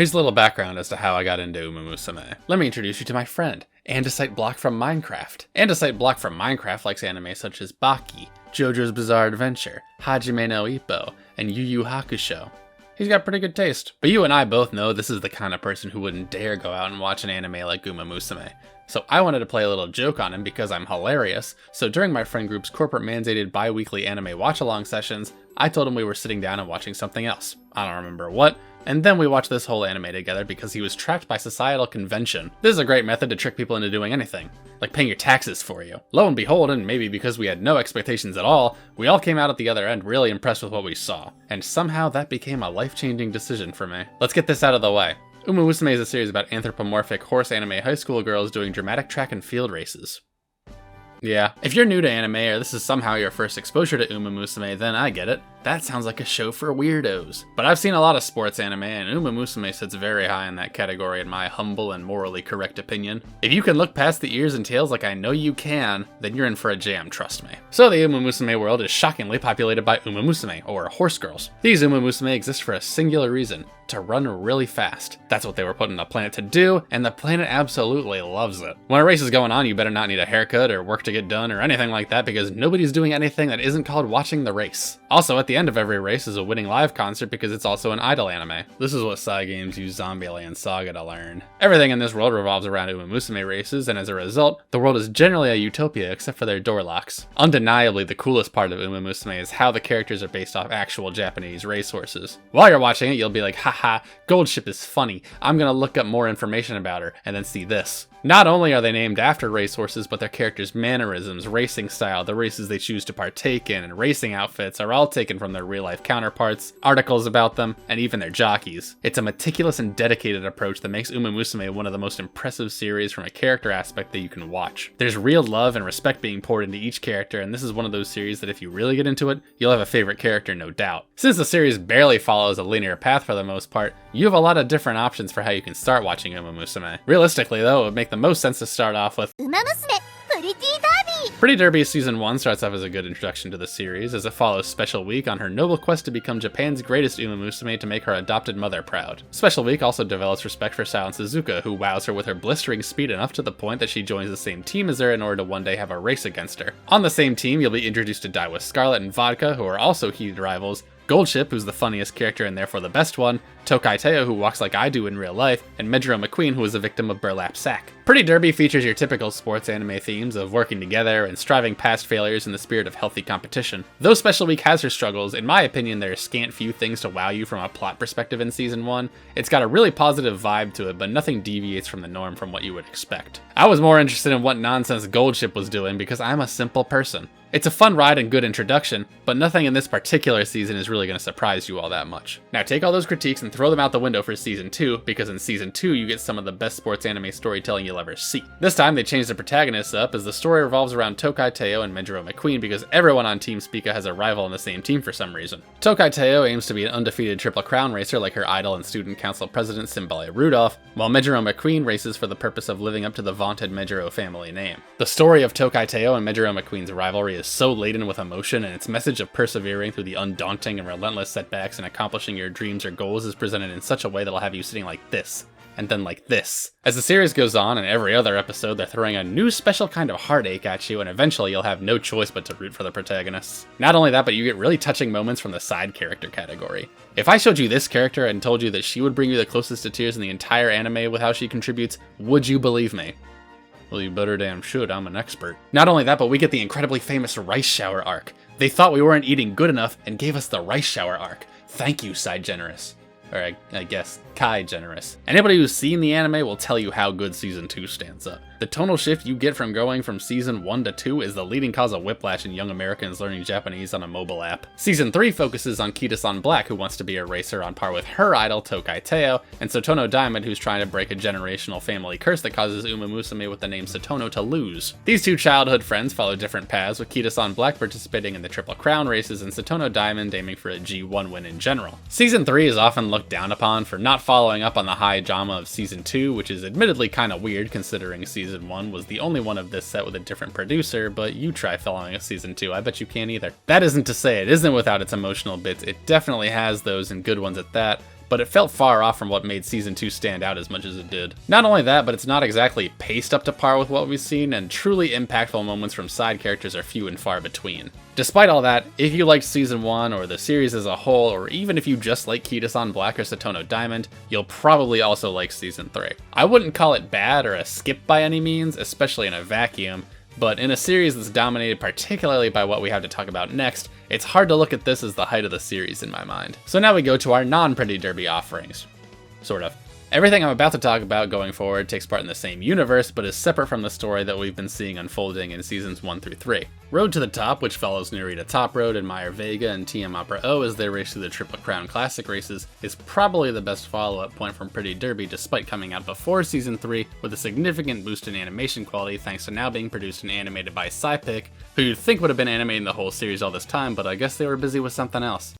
Here's a little background as to how I got into Uma Musume. Let me introduce you to my friend, Andesite Block from Minecraft. Andesite Block from Minecraft likes anime such as Baki, JoJo's Bizarre Adventure, Hajime no Ippo, and Yu Yu Hakusho. He's got pretty good taste. But you and I both know this is the kind of person who wouldn't dare go out and watch an anime like Uma Musume. So I wanted to play a little joke on him because I'm hilarious, so during my friend group's corporate mandated bi-weekly anime watch-along sessions, I told him we were sitting down and watching something else. I don't remember what, and then we watched this whole anime together because he was trapped by societal convention. This is a great method to trick people into doing anything, like paying your taxes for you. Lo and behold, and maybe because we had no expectations at all, we all came out at the other end really impressed with what we saw. And somehow that became a life-changing decision for me. Let's get this out of the way. Uma Musume is a series about anthropomorphic horse anime high school girls doing dramatic track and field races. Yeah, if you're new to anime or this is somehow your first exposure to Uma Musume, then I get it. That sounds like a show for weirdos. But I've seen a lot of sports anime, and Uma Musume sits very high in that category in my humble and morally correct opinion. If you can look past the ears and tails like I know you can, then you're in for a jam, trust me. So the Uma Musume world is shockingly populated by Uma Musume, or horse girls. These Uma Musume exist for a singular reason: to run really fast. That's what they were put on the planet to do, and the planet absolutely loves it. When a race is going on, you better not need a haircut or work to get done or anything like that because nobody's doing anything that isn't called watching the race. Also, at the end of every race is a winning live concert because it's also an idol anime. This is what Cygames use Zombieland Saga to learn. Everything in this world revolves around Uma Musume races, and as a result, the world is generally a utopia except for their door locks. Undeniably, the coolest part of Uma Musume is how the characters are based off actual Japanese racehorses. While you're watching it, you'll be like, haha, Goldship is funny, I'm gonna look up more information about her, and then see this. Not only are they named after racehorses, but their characters' mannerisms, racing style, the races they choose to partake in, and racing outfits are all taken from their real-life counterparts, articles about them, and even their jockeys. It's a meticulous and dedicated approach that makes Uma Musume one of the most impressive series from a character aspect that you can watch. There's real love and respect being poured into each character, and this is one of those series that if you really get into it, you'll have a favorite character, no doubt. Since the series barely follows a linear path for the most part, you have a lot of different options for how you can start watching Uma Musume. Realistically though, it would make the most sense to start off with Uma Musume Pretty Derby! Pretty Derby Season 1 starts off as a good introduction to the series, as it follows Special Week on her noble quest to become Japan's greatest Uma Musume to make her adopted mother proud. Special Week also develops respect for Silent Suzuka, who wows her with her blistering speed enough to the point that she joins the same team as her in order to one day have a race against her. On the same team, you'll be introduced to Die with Scarlet and Vodka, who are also heated rivals, Goldship, who's the funniest character and therefore the best one, Tokai Teo, who walks like I do in real life, and Medjiro McQueen, who is a victim of burlap sack. Pretty Derby features your typical sports anime themes of working together and striving past failures in the spirit of healthy competition. Though Special Week has her struggles, in my opinion there are scant few things to wow you from a plot perspective in Season 1. It's got a really positive vibe to it, but nothing deviates from the norm from what you would expect. I was more interested in what nonsense Goldship was doing because I'm a simple person. It's a fun ride and good introduction, but nothing in this particular season is really going to surprise you all that much. Now take all those critiques and throw them out the window for Season 2, because in Season 2 you get some of the best sports anime storytelling you'll ever see. This time they changed the protagonists up, as the story revolves around Tokai Teo and Medjiro McQueen because everyone on Team Spica has a rival on the same team for some reason. Tokai Teo aims to be an undefeated Triple Crown racer like her idol and student council president Simbale Rudolph, while Medjiro McQueen races for the purpose of living up to the vaunted Medjiro family name. The story of Tokai Teo and Medjiro McQueen's rivalry is so laden with emotion, and its message of persevering through the undaunting and relentless setbacks and accomplishing your dreams or goals is presented in such a way that'll have you sitting like this, and then like this. As the series goes on, in every other episode they're throwing a new special kind of heartache at you, and eventually you'll have no choice but to root for the protagonists. Not only that, but you get really touching moments from the side character category. If I showed you this character and told you that she would bring you the closest to tears in the entire anime with how she contributes, would you believe me? Well, you better damn should, I'm an expert. Not only that, but we get the incredibly famous rice shower arc. They thought we weren't eating good enough and gave us the rice shower arc. Thank you, Side Generous. Or I guess, Kai Generous. Anybody who's seen the anime will tell you how good Season 2 stands up. The tonal shift you get from going from Season 1 to 2 is the leading cause of whiplash in young Americans learning Japanese on a mobile app. Season 3 focuses on Kita-san Black, who wants to be a racer on par with her idol Tokai Teo, and Sotono Diamond, who's trying to break a generational family curse that causes Uma Musume with the name Sotono to lose. These two childhood friends follow different paths, with Kita-san Black participating in the Triple Crown races and Sotono Diamond aiming for a G1 win in general. Season 3 is often looked down upon for not following up on the high drama of Season 2, which is admittedly kinda weird considering Season 1 was the only one of this set with a different producer, but you try following a Season 2, I bet you can't either. That isn't to say it isn't without its emotional bits, it definitely has those and good ones at that, but it felt far off from what made Season 2 stand out as much as it did. Not only that, but it's not exactly paced up to par with what we've seen, and truly impactful moments from side characters are few and far between. Despite all that, if you liked Season 1 or the series as a whole, or even if you just like Kitasan Black or Satono Diamond, you'll probably also like Season 3. I wouldn't call it bad or a skip by any means, especially in a vacuum, but in a series that's dominated particularly by what we have to talk about next, it's hard to look at this as the height of the series in my mind. So now we go to our non-Pretty Derby offerings. Sort of. Everything I'm about to talk about going forward takes part in the same universe, but is separate from the story that we've been seeing unfolding in seasons 1 through 3. Road to the Top, which follows Narita Top Road and Meyer Vega and TM Opera O as they race through the Triple Crown Classic races, is probably the best follow-up point from Pretty Derby despite coming out before season 3 with a significant boost in animation quality thanks to now being produced and animated by Cypic, who you'd think would have been animating the whole series all this time, but I guess they were busy with something else.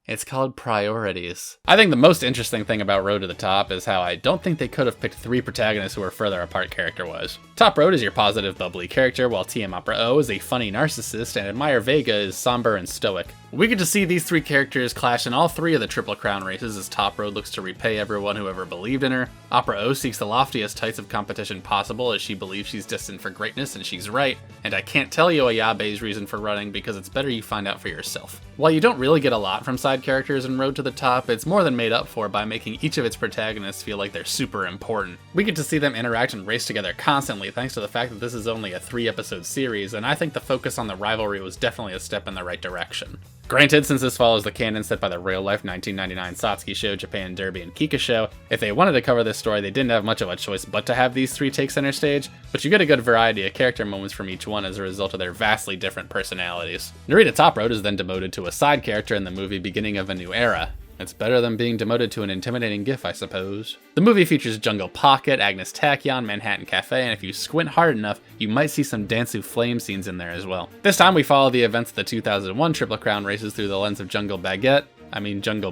It's called priorities. I think the most interesting thing about Road to the Top is how I don't think they could have picked 3 protagonists who were further apart character-wise. Top Road is your positive, bubbly character, while TM Opera O is a funny narcissist, and Admire Vega is somber and stoic. We get to see these 3 characters clash in all 3 of the Triple Crown races as Top Road looks to repay everyone who ever believed in her. Opera O seeks the loftiest heights of competition possible as she believes she's destined for greatness, and she's right. And I can't tell you Ayabe's reason for running because it's better you find out for yourself. While you don't really get a lot from side characters in Road to the Top, it's more than made up for by making each of its protagonists feel like they're super important. We get to see them interact and race together constantly thanks to the fact that this is only a 3-episode series, and I think the focus on the rivalry was definitely a step in the right direction. Granted, since this follows the canon set by the real-life 1999 Satsuki Show, Japan Derby, and Kika Show, if they wanted to cover this story, they didn't have much of a choice but to have these 3 take center stage, but you get a good variety of character moments from each one as a result of their vastly different personalities. Narita Top Road is then demoted to a side character in the movie Beginning of a New Era. It's better than being demoted to an intimidating gif, I suppose. The movie features Jungle Pocket, Agnes Tachyon, Manhattan Cafe, and if you squint hard enough, you might see some Dansu Flame scenes in there as well. This time we follow the events of the 2001 Triple Crown races through the lens of Jungle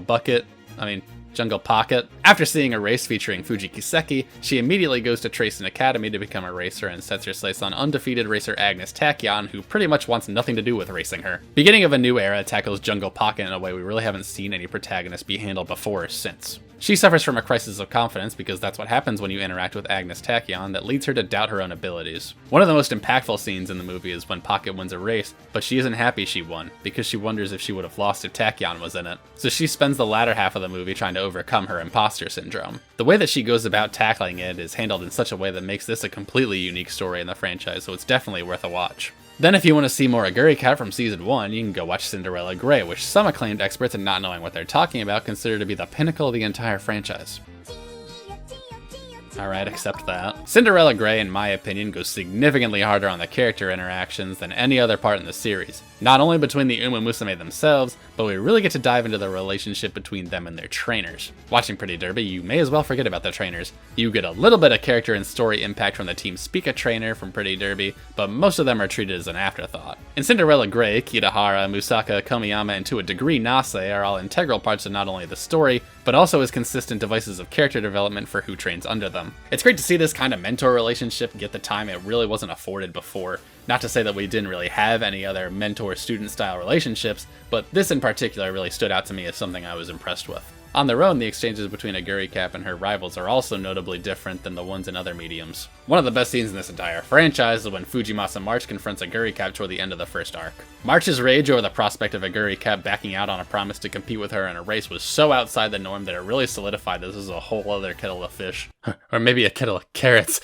Pocket. After seeing a race featuring Fuji Kiseki, she immediately goes to Tracing Academy to become a racer and sets her sights on undefeated racer Agnes Tachyon, who pretty much wants nothing to do with racing her. Beginning of a New Era tackles Jungle Pocket in a way we really haven't seen any protagonist be handled before or since. She suffers from a crisis of confidence because that's what happens when you interact with Agnes Tachyon that leads her to doubt her own abilities. One of the most impactful scenes in the movie is when Pocket wins a race, but she isn't happy she won, because she wonders if she would have lost if Tachyon was in it. So she spends the latter half of the movie trying to overcome her imposter syndrome. The way that she goes about tackling it is handled in such a way that makes this a completely unique story in the franchise, so it's definitely worth a watch. Then if you want to see more Aguri Cat from Season 1, you can go watch Cinderella Gray, which some acclaimed experts and not knowing what they're talking about consider to be the pinnacle of the entire franchise. Alright, accept that. Cinderella Gray, in my opinion, goes significantly harder on the character interactions than any other part in the series. Not only between the Uma Musume themselves, but we really get to dive into the relationship between them and their trainers. Watching Pretty Derby, you may as well forget about the trainers. You get a little bit of character and story impact from the Team Speaka trainer from Pretty Derby, but most of them are treated as an afterthought. In Cinderella Gray, Kitahara, Musaka, Komiyama, and to a degree Nase are all integral parts of not only the story, but also as consistent devices of character development for who trains under them. It's great to see this kind of mentor relationship get the time it really wasn't afforded before. Not to say that we didn't really have any other mentor-student style relationships, but this in particular really stood out to me as something I was impressed with. On their own, the exchanges between Aguri Cap and her rivals are also notably different than the ones in other mediums. One of the best scenes in this entire franchise is when Fujimasa March confronts Aguri Cap toward the end of the first arc. March's rage over the prospect of Aguri Cap backing out on a promise to compete with her in a race was so outside the norm that it really solidified this as a whole other kettle of fish. Or maybe a kettle of carrots.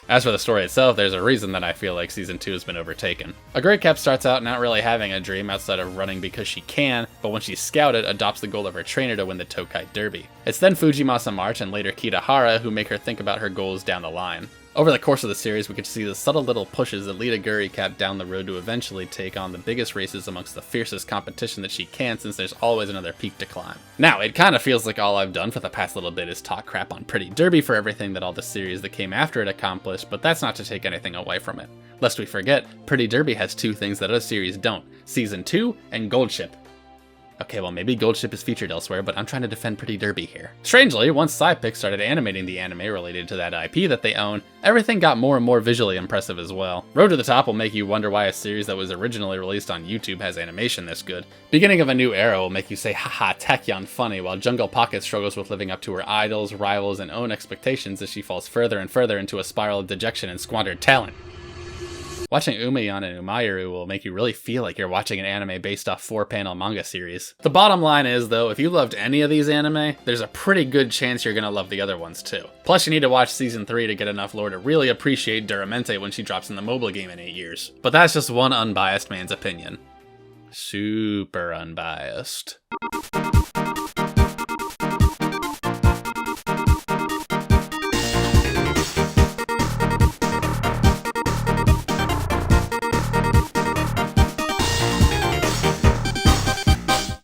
As for the story itself, there's a reason that I feel like Season 2 has been overtaken. Aguri Cap starts out not really having a dream outside of running because she can, but when she's scouted, adopts the goal of her trainer to win the Tokai Derby. It's then Fujimasa March and later Kitahara who make her think about her goals down the line. Over the course of the series, we get to see the subtle little pushes that lead Aguri Cap down the road to eventually take on the biggest races amongst the fiercest competition that she can, since there's always another peak to climb. Now, it kind of feels like all I've done for the past little bit is talk crap on Pretty Derby for everything that all the series that came after it accomplished, but that's not to take anything away from it. Lest we forget, Pretty Derby has 2 things that other series don't: Season 2 and Gold Ship. Okay, well maybe Goldship is featured elsewhere, but I'm trying to defend Pretty Derby here. Strangely, once SciPic started animating the anime related to that IP that they own, everything got more and more visually impressive as well. Road to the Top will make you wonder why a series that was originally released on YouTube has animation this good. Beginning of a New Era will make you say haha Taekyon funny, while Jungle Pocket struggles with living up to her idols, rivals, and own expectations as she falls further and further into a spiral of dejection and squandered talent. Watching Umayan and Umayaru will make you really feel like you're watching an anime based off 4-panel manga series. The bottom line is, though, if you loved any of these anime, there's a pretty good chance you're gonna love the other ones too. Plus, you need to watch Season 3 to get enough lore to really appreciate Duramente when she drops in the mobile game in 8 years. But that's just one unbiased man's opinion. Super unbiased.